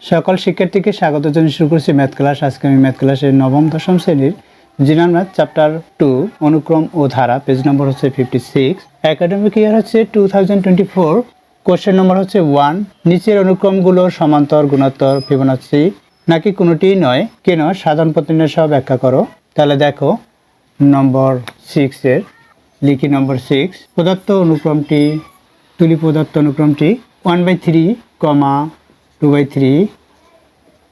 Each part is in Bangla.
সকল শিক্ষার্থীকে স্বাগত জানিয়ে শুরু করছি ম্যাথ ক্লাস। আজকে আমি ম্যাথ ক্লাসের নবম দশম শ্রেণীর জেনারেল ম্যাথ চ্যাপ্টার 2 অনুক্রম ও ধারা, পেজ নম্বর হচ্ছে 56, একাডেমিক ইয়ার হচ্ছে 2024, কোশ্চেন নম্বর হচ্ছে 1। নিচের অনুক্রমগুলো সমান্তর, গুণোত্তর, ফিবোনাচি নাকি কোনোটিই নয়, কেন? সাধারণ প্রতিনিধি সহ ব্যাখ্যা করো। তাহলে দেখো নম্বর 6 এর লিখি নম্বর 6, প্রদত্ত অনুক্রমটি তুলি প্রদত্ত অনুক্রমটি 1/3, 2/3,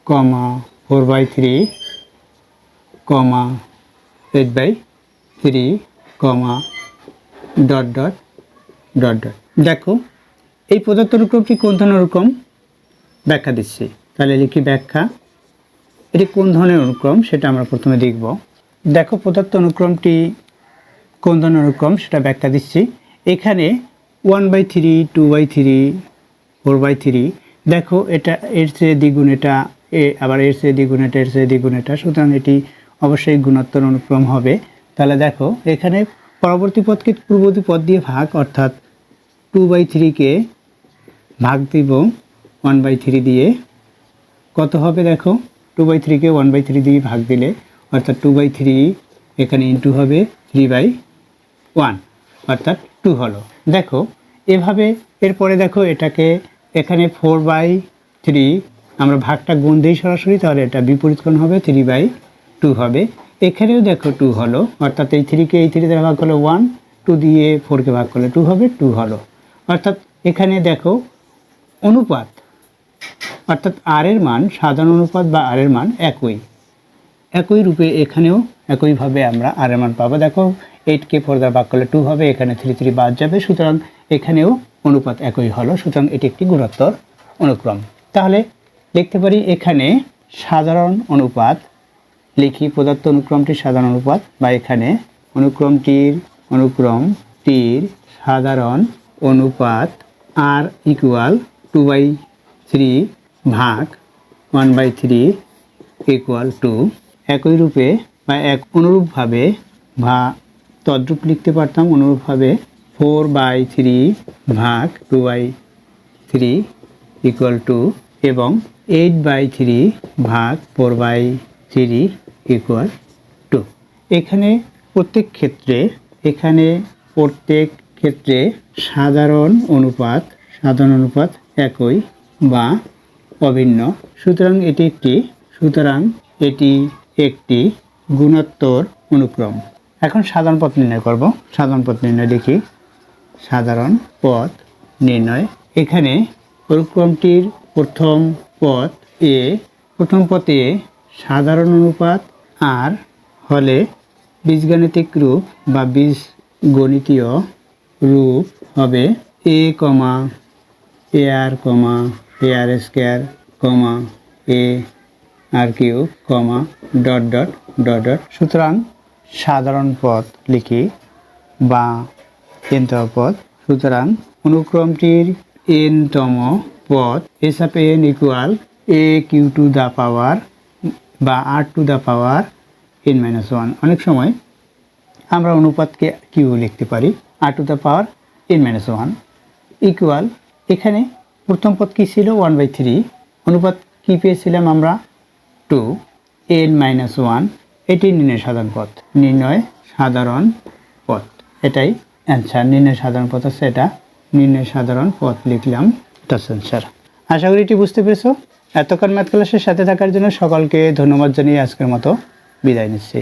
4/3, 8/3, ডট ডট ডট ডট। দেখো এই প্রদত্ত অনুক্রমটি কোন ধরনের অনুক্রম ব্যাখ্যা দিচ্ছি। তাহলে লিখি ব্যাখ্যা। এটি কোন ধরনের অনুক্রম সেটা আমরা প্রথমে দেখব। দেখো প্রদত্ত অনুক্রমটি কোন ধরনের অনুক্রম সেটা ব্যাখ্যা দিচ্ছি। এখানে 1/3, 2/3, 4/3, দেখো এটা এর চেয়ে দ্বিগুণ, এটা আবার এর চেয়ে দ্বিগুণ, এটা এর চেয়ে দ্বিগুণ, এটা, সুতরাং এটি অবশ্যই গুণোত্তর অনুক্রম হবে। তাহলে দেখো এখানে পরবর্তী পদকে পূর্ববর্তী পদ দিয়ে ভাগ, অর্থাৎ 2/3-কে ভাগ দিব 1/3 দিয়ে, কত হবে? দেখো 2/3-কে 1/3 দিয়ে ভাগ দিলে অর্থাৎ 2/3 এখানে ইন্টু হবে 3/1, অর্থাৎ 2 হলো। দেখো এভাবে এরপরে দেখো এটাকে এখানে 4/3 আমরা ভাগটা গুণ দিই সরাসরি, তাহলে এটা বিপরীত কোণ হবে, 3/2 হবে। এখানেও দেখো 2 হলো, অর্থাৎ এই 3-কে এই 3 দ্বারা ভাগ করলে 1, 2 দিয়ে 4-কে ভাগ করলে 2 হবে, 2 হলো। অর্থাৎ এখানে দেখো অনুপাত, অর্থাৎ আর এর মান, সাধারণ অনুপাত বা আর এর মান একই রূপে এখানেও একইভাবে আমরা আর এর মান পাবো। দেখো 8-কে 4 দ্বারা ভাগ করলে 2 হবে, এখানে 3 বাদ যাবে, সুতরাং এখানেও অনুপাত একই হলো, সুতরাং এটি একটি গুণোত্তর অনুক্রম। তাহলে লিখতে পারি এখানে সাধারণ অনুপাত, লিখি প্রদত্ত অনুক্রমটির সাধারণ অনুপাত, বা এখানে অনুক্রমটির সাধারণ অনুপাত আর ইকুয়াল 2/3 ভাগ 1/3 ইকুয়াল টু, একই রূপে বা অনুরূপভাবে বা তদ্রূপ লিখতে পারতাম অনুরূপভাবে 4/3 ভাগ 2/3 ইকুয়াল টু, এবং 8/3 ভাগ 4/3 ইকুয়াল টু। এখানে প্রত্যেক ক্ষেত্রে সাধারণ অনুপাত একই বা অভিন্ন, সুতরাং এটি একটি গুণোত্তর অনুক্রম। এখন সাধারণ পথ নির্ণয় করব। সাধারণ পথ নির্ণয় লিখি সাধারণ পথ নির্ণয়। এখানে অনুক্রমটির প্রথম পথে সাধারণ অনুপাত আর হলে বীজগাণিতিক রূপ বা বীজগণিতীয় রূপ হবে a, ar, ar square, ar cube, dot dot dot dot. সুতরাং সাধারণ পথ লিখি বা nতম পদ। সুতরাং অনুক্রমটির nতম পদ n equal aq to the power বা r to the power n-1। অনেক সময় আমরা অনুপাতকে কিউ লিখতে পারি, r to the power n-1 equal, এখানে প্রথম পদ কী ছিল? 1/3, অনুপাত কী পেয়েছিলাম আমরা? 2, n-1। এটি নির্ণয় সাধারণ পথ, এটাই অ্যান্সার। নির্ণয় সাধারণ পথ আছে, এটা নির্ণয় সাধারণ পথ লিখলাম, এটা অ্যান্সার। আশা করি এটি বুঝতে পেরেছো। এতক্ষণ ম্যাথ ক্লাসের সাথে থাকার জন্য সকলকে ধন্যবাদ জানিয়ে আজকের মতো বিদায় নিচ্ছি।